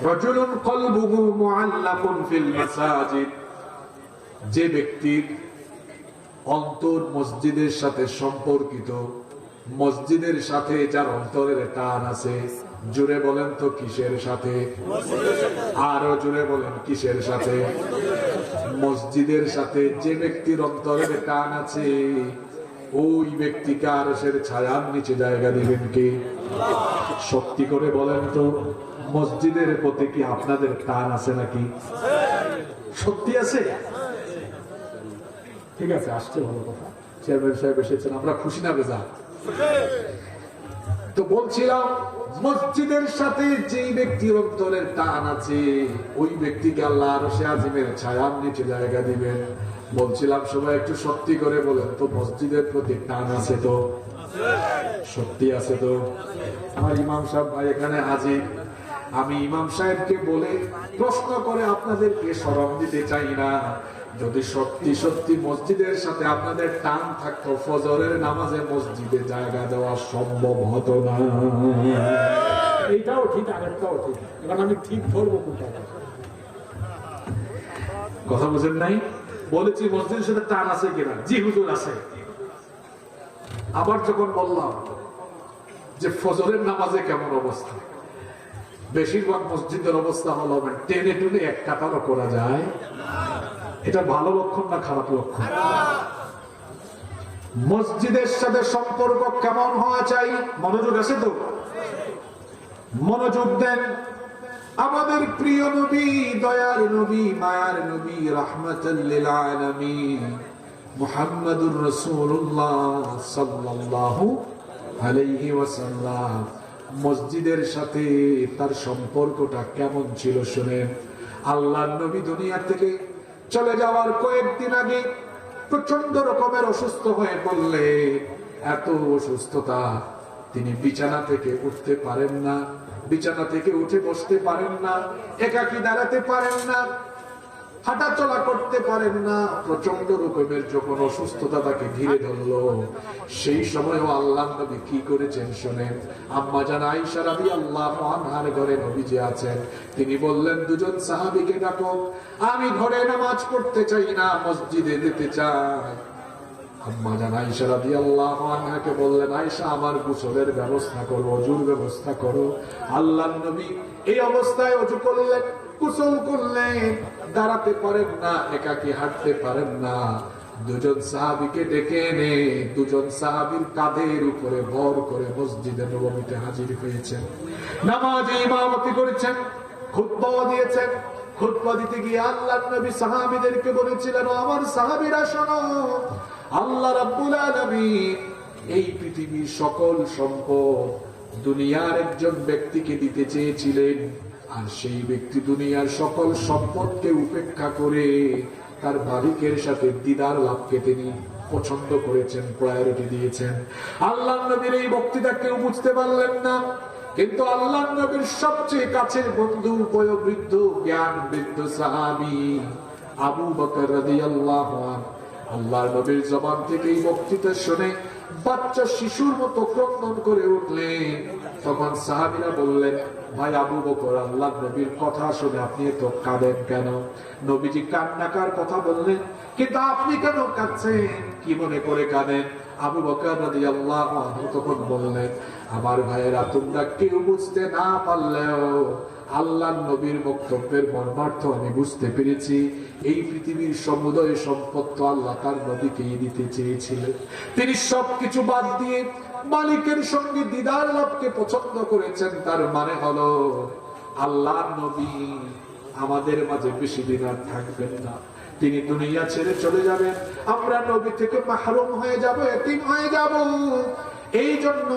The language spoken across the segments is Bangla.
রাজুলুন কলবুহু মুআল্লাকুন ফিল মাসাজিদ, যে ব্যক্তির অন্তর মসজিদের সাথে সম্পর্কিত, মসজিদের সাথে যার অন্তরের টান আছে, জোরে বলেন তো কিসের সাথে? আরো জোরে বলেন কিসের সাথে? মসজিদের সাথে। যে ব্যক্তির অন্তরের টান আছে ওই ব্যক্তিকে আরশের ছায়ার নিচে জায়গা দিবেন কে? সত্যি করে বলেন তো, মসজিদের প্রতি কি আপনাদের টান আছে নাকি? সত্যি আছে? ঠিক আছে, আসছে ভালো কথা। চেয়ারম্যান সাহেব এসেছেন, আমরা খুশি না বেজা? তো বলছিলাম, মসজিদের সাথে যেই ব্যক্তির অন্তরের টান আছে ওই ব্যক্তিকে আল্লাহ আরশে আজিমের ছায়ার নিচে জায়গা দিবেন। বলছিলাম সবাই একটু সত্যি করে বলেন তো, মসজিদের প্রতি টান আছে তো? সত্যি আছে তো? আমার ইমাম সাহেব ভাই এখানে হাজির। আমি ইমাম সাহেবকে বলে প্রশ্ন করে আপনাদেরকে শরম দিতে চাই না, যদি সত্যি সত্যি মসজিদের সাথে আপনাদের টান থাকতো, ফজরের নামাজে মসজিদে জায়গা দেওয়া সম্ভব হতো না। এইটাও ঠিক, আরেকটাও ঠিক। এবার আমি ঠিক ধরবো কোনটা? কথা বুঝেন নাই? বলেছি মসজিদের সাথে টান আছে কিনা? জি হুজুর আছে। আবার যখন বললাম যে ফজরের নামাজে কেমন অবস্থা, বেশিরভাগ মসজিদের অবস্থা হলো টেনে টুনে এক কাতারও করা যায়। এটা ভালো লক্ষণ না খারাপ লক্ষণ? মসজিদের সাথে সম্পর্ক কেমন হওয়া চাই? মনোযোগ আছে তো? মনোযোগ দেন। আমাদের প্রিয় নবী, দয়ার নবী, মায়ার নবী, রাহমাতাল লিল আলামিন মুহাম্মাদুর রাসূলুল্লাহ সাল্লাল্লাহু আলাইহি ওয়াসাল্লাম মসজিদের সাথে তার সম্পর্কটা কেমন ছিল শুনেন। আল্লাহর নবী দুনিয়া থেকে চলে যাওয়ার কয়েকদিন আগে প্রচন্ড রকমের অসুস্থ হয়ে পড়লে, এত অসুস্থতা তিনি বিছানা থেকে উঠতে পারেন না, বিছানা থেকে উঠে বসতে পারেন না, একাকী দাঁড়াতে পারেন না, হাঁটা চলা করতে পারেন না। প্রচন্ড রকমের যখন অসুস্থতা তাকে ঘিরে ধরলো, সেই সময়ও আল্লাহ নবী কি করেছেন শুনেন। আম্মা জান আয়েশা রাদিয়াল্লাহু আনহার ঘরে নবীজি আছেন। তিনি বললেন, দুজন সাহাবীকে ডাকো, আমি ঘরে নামাজ পড়তে চাই না, মসজিদে যেতে চাই। আম্মা জান আয়েশা রাদিয়াল্লাহু আনহাকে বললেন, আয়েশা আমার গোসলের ব্যবস্থা করো, ওযুর ব্যবস্থা করো। আল্লাহর নবী এই অবস্থায় ওযু করলেন, গোসল করলেন, দাঁড়াতে পারেন না, একাকী হাঁটতে পারেন না। দুজন সাহাবীকে ডেকে এনে দুজন সাহাবীর কাঁধের উপরে ভর করে মসজিদে নববীতে হাজির হয়েছেন, নামাজে ইমামতি করেছেন, খুতবা দিয়েছেন। খুতবা দিতে গিয়ে আল্লাহর নবী সাহাবীদেরকে বলেছিলেন, আমার সাহাবীরা শোনো, আল্লাহ রাব্বুল আলামিন এই পৃথিবীর সকল সম্পদ দুনিয়ার একজন ব্যক্তিকে দিতে চেয়েছিলেন, আর সেই ব্যক্তি দুনিয়ার সকল সম্পদকে উপেক্ষা করে তার মালিকের সাথে দিদার লাভকে তিনি পছন্দ করেছেন, প্রায়োরিটি দিয়েছেন। আল্লাহর নবীর এই বক্তৃতা কেউ বুঝতে পারলেন না, কিন্তু আল্লাহর নবীর সবচেয়ে কাছের বন্ধু, বয়োবৃদ্ধ, জ্ঞান বৃদ্ধ সাহাবী আবু বকর রাদিয়াল্লাহু আনহু আল্লাহর নবীর জবান থেকে এই বক্তৃতা শুনে বাচ্চা শিশুর মতো ক্রন্দন করে উঠলেন। তখন সাহাবীরা বললেন, ভাই আবু বকর, আল্লাহর নবীর কথা শুনে আপনি তো কাঁদেন কেন? নবীজি কান্নাকার কথা বললেন, কিন্তু আপনি কেন কাঁদছেন? কি মনে করে কাঁদেন? আবু বকর রাদিয়াল্লাহু আনহু তখন বললেন, আমার ভাইয়েরা, তোমরা কেউ বুঝতে না পারলেও আল্লাহর নবীর বক্তব্যের মর্মার্থ আমি বুঝতে পেরেছি। এই পৃথিবীর সমুদয় সম্পদ তো আল্লাহ তার নবীকেই দিতে চেয়েছিলেন। তিনি সবকিছু বাদ দিয়ে মালিকের সঙ্গে দিদার লাভকে পছন্দ করেছেন। তার মানে হলো আল্লাহর নবী আমাদের মাঝে বেশি দিন আর থাকবেন না, তিনি দুনিয়া ছেড়ে চলে যাবেন। আমরা নবী থেকে মাহরুম হয়ে যাব, এতিম হয়ে যাব। এই জন্য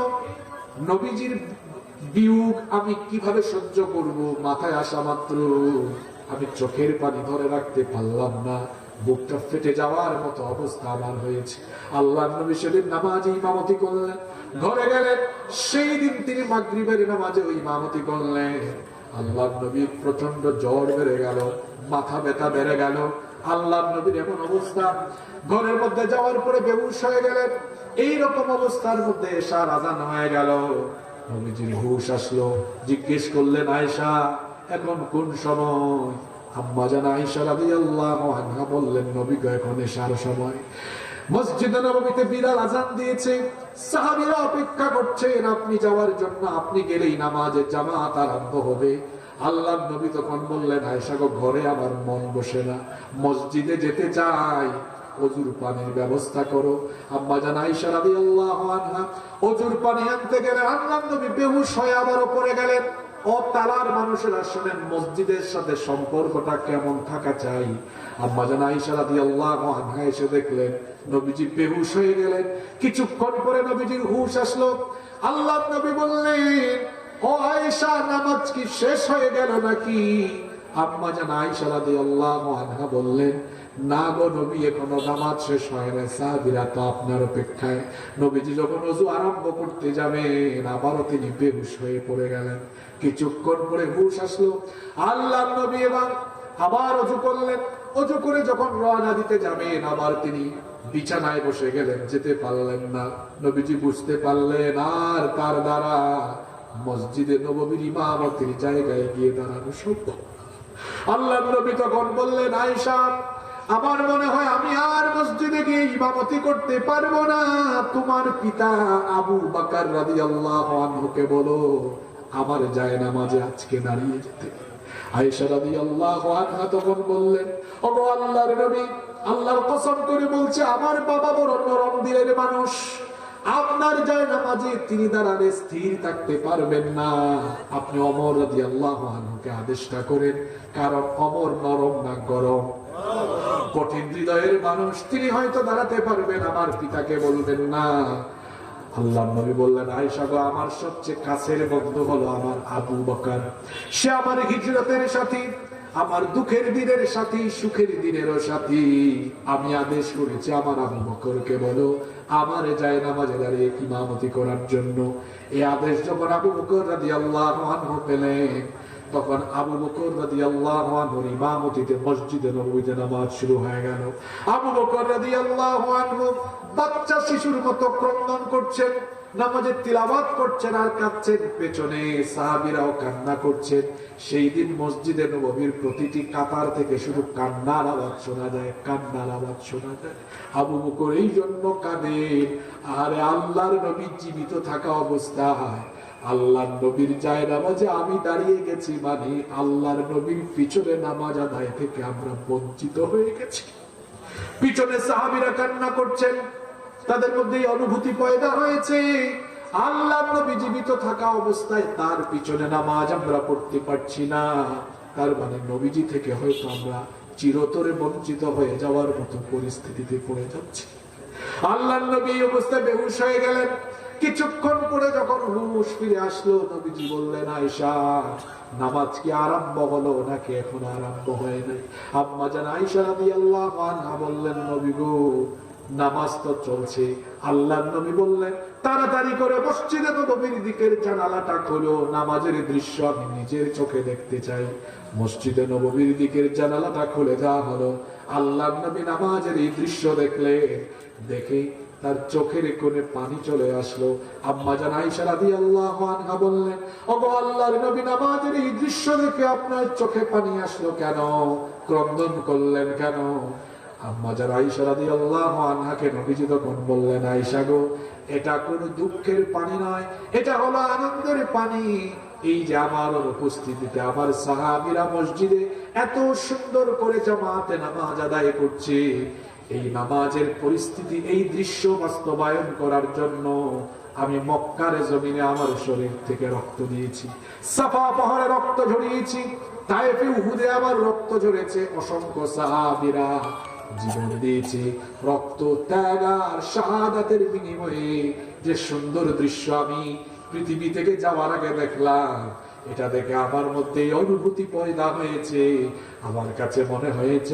নবীজির বিয়োগ আমি কিভাবে সহ্য করব? মাথায় আসা মাত্র আমি চোখের পানি ধরে রাখতে পারলাম না, বুকটা ফেটে যাওয়ার মতো অবস্থা আমার হয়েছে। আল্লাহর নবী সেদিন নামাজে ইমামতি করলেন, ঘরে গেলেন। সেই দিন তিনি মাগরিবের নামাজে ইমামতি করলেন। আল্লাহর নবীর প্রচন্ড জ্বর বেড়ে গেল, মাথা ব্যথা বেড়ে গেল। আল্লাহর নবীর এমন অবস্থা, ঘরের মধ্যে যাওয়ার পরে বেহুশ হয়ে গেলেন। এইরকম অবস্থার মধ্যে এশার আযান হয়ে গেল। নবীজির হুশ আসলো, জিজ্ঞেস করলেন, আয়েশা এখন কোন সময়? আম্মা জান আয়েশা রাদিয়াল্লাহু আনহা বললেন, নবী গো এখন এশার সময়। মসজিদে নববীতে বিলাল আযান দিয়েছে, সাহাবীরা অপেক্ষা করছেন আপনি যাওয়ার জন্য, আপনি গেলেই নামাজের জামাত আরম্ভ হবে। আল্লাহর নবী তখন বললেন, আয়েশা গো ঘরে আমার মন বসে না, মসজিদে যেতে চাই, ওযুর পানির ব্যবস্থা করো। আম্মা জান আয়েশা রাদিয়াল্লাহু আনহা ওযুর পানি আনতে গেলেন, আল্লাহর নবী বেহুশ হয়ে আবার উপরে গেলেন। ও তালার মানুষেরা শোনেন, মসজিদের সাথে সম্পর্কটা কেমন থাকা চাই। আম্মা জান আয়েশা রাদিয়াল্লাহু আনহা এসে দেখলেন নবীজি বেহুশ হয়ে গেলেন। কিছুক্ষণ পরে নবীজির হুঁশ আসলো। আল্লাহর নবী বললেন, ও আয়েশা নামাজ কি শেষ হয়ে গেল নাকি? আম্মা জান আয়েশা রাদিয়াল্লাহু আনহা বললেন, না গো নবী, এখনো নামাজ শেষ হয় না, সাহাবীরা তো আপনার অপেক্ষায়। নবীজি যখন ওযু আরম্ভ করতে যাবেন আবারও তিনি বেহুশ হয়ে পড়ে গেলেন। কিছুক্ষণ পরে হুঁশ আসলো। আল্লাহর নবী এবার আবার ওযু করলেন। ওযু করে যখন রওনা দিতে যাবেন আবার তিনি বিছানায় বসে গেলেন, যেতে পারলেন না। নবীজি বুঝতে পারলেন আর তার দ্বারা মসজিদে নববীর ইমামতির জায়গায় গিয়ে দাঁড়ানো সম্ভব। আল্লাহর নবী তখন বললেন, আয়েশা আমার মনে হয় আমি আর মসজিদে গিয়ে ইমামতি করতে পারবো না, তোমার পিতা আবু বকর রাদিয়াল্লাহু আনহুকে বলো আমার জায়নামাজে আজকে দাঁড়িয়ে যেতে। আয়েশা রাদিয়াল্লাহু আনহা তখন বললেন, ওগো আল্লাহর নবী, আল্লাহর কসম করে বলছে আমার বাবা বড় নরম দিলের মানুষ, আপনার জায়নামাজে তিনি দাঁড়ালে স্থির থাকতে পারবেন না। আপনি ওমর রাদিয়াল্লাহু আনহুকে আদেশটা করেন, কারণ ওমর নরম না গরম, কঠিন হৃদয়ের মানুষ, তিনি হয়তো দাঁড়াতে পারবেন, আমার পিতাকে বলবেন না। আল্লাহর নবী বললেন, আয়েশা গো আমার সবচেয়ে কাছের বন্ধু হলো আমার আবু বকর, সে আমার হিজরতের সাথী, আমার দুঃখের দিনের সাথী, সুখের দিনেরও সাথী। আমি আদেশ করেছি আমার আবু বকরকে বলো আমার জায়নামাজে দাঁড়িয়ে ইমামতি করার জন্য। এই আদেশ যখন আবু বকর রাদিয়াল্লাহু আনহু পেলেন, তখন আবু বকর রাদিয়াল্লাহু আনহুর ইমামতিতে মসজিদে নববীতে নামাজ শুরু হয়ে গেল। আবু বকর রাদিয়াল্লাহু আনহু বাচ্চা শিশুর মতো ক্রন্দন করছেন, নামাজের তিলাওয়াত করছেন আর কাঁদছেন, পেছনে সাহাবীরাও কান্না করছেন। সেই দিন মসজিদে নববীর প্রতিটি কাতার থেকে শুধু কান্নার আওয়াজ শোনা যায়, কান্নার আওয়াজ শোনা যায়। আবু বকর এই জন্য কাঁদেন, আরে আল্লাহর নবী জীবিত থাকা অবস্থায় আল্লাহর নবীর জায়নামাজে আমি দাঁড়িয়ে গেছি, মানে আল্লাহর নবীর পিছনে নামাজ আদায় থেকে আমরা বঞ্চিত হয়ে গেছি। পিছনে সাহাবীরা কান্না করছেন, তাদের মধ্যে অনুভূতি পয়দা হয়েছে আল্লাহর নবী জীবিত থাকা অবস্থায় তার পিছনে নামাজ আমরা পড়তে পারছি না, তার মানে নবীজি থেকে হয়তো আমরা চিরতরে বঞ্চিত হয়ে যাওয়ার মতো পরিস্থিতিতে পড়ে যাচ্ছি। আল্লাহর নবী এই অবস্থায় বেহুশ হয়ে গেলেন। কিছুক্ষণ পরে যখন হুঁশ ফিরে আসলো, নবীজি বললেন, আয়েশা নামাজ কি আরম্ভ হলো নাকি এখন আরম্ভ হয় নাই? আম্মা জান আয়েশা রাদিয়াল্লাহু আনহা বললেন, নবী গো নামাজ তো চলছে। আল্লাহর নবী বললেন, তাড়াতাড়ি করে মসজিদে নববীর দিকের জানালাটা খোলো, নামাজের দৃশ্য আমি নিজের চোখে দেখতে চাই। মসজিদে নববীর দিকের জানালাটা খুলে দেওয়া হলো। আল্লাহর নবী নামাজের এই দৃশ্য দেখলেন, দেখে তার চোখের কোণে পানি চলে আসলো। আম্মা জান আয়েশা রাদিয়াল্লাহু আনহা বললেন, ওগো আল্লাহর নবী নামাজের এই দৃশ্য দেখে আপনার চোখে পানি আসলো কেন, ক্রন্দন করলেন কেন? আম্মা জান আয়েশা রাদিয়াল্লাহু আনহাকে নবীজি তখন বললেন, আয়েশা গো এটা কোনো দুঃখের পানি নয়, এটা হলো আনন্দের পানি। এই যে আমার উপস্থিতিতে আমার সাহাবীরা মসজিদে এত সুন্দর করে জামাতে নামাজ আদায় করছে, এই নামাজের পরিস্থিতি, এই দৃশ্য বাস্তবায়ন করার জন্য আমি মক্কার জমিনে আমার শরীর থেকে রক্ত দিয়েছি, সাফা পাহাড়ে রক্ত ঝরিয়েছি, তায়েফে উহুদে আমার রক্ত ঝরেছে, অসংখ্য সাহাবীরা জীবন দিয়েছে, রক্ত ত্যাগ আর শাহাদাতের বিনিময়ে যে সুন্দর দৃশ্য আমি পৃথিবী থেকে যাওয়ার আগে দেখলাম, এটা দেখে আমার মধ্যে অনুভূতি পয়দা হয়েছে। আমার কাছে মনে হয়েছে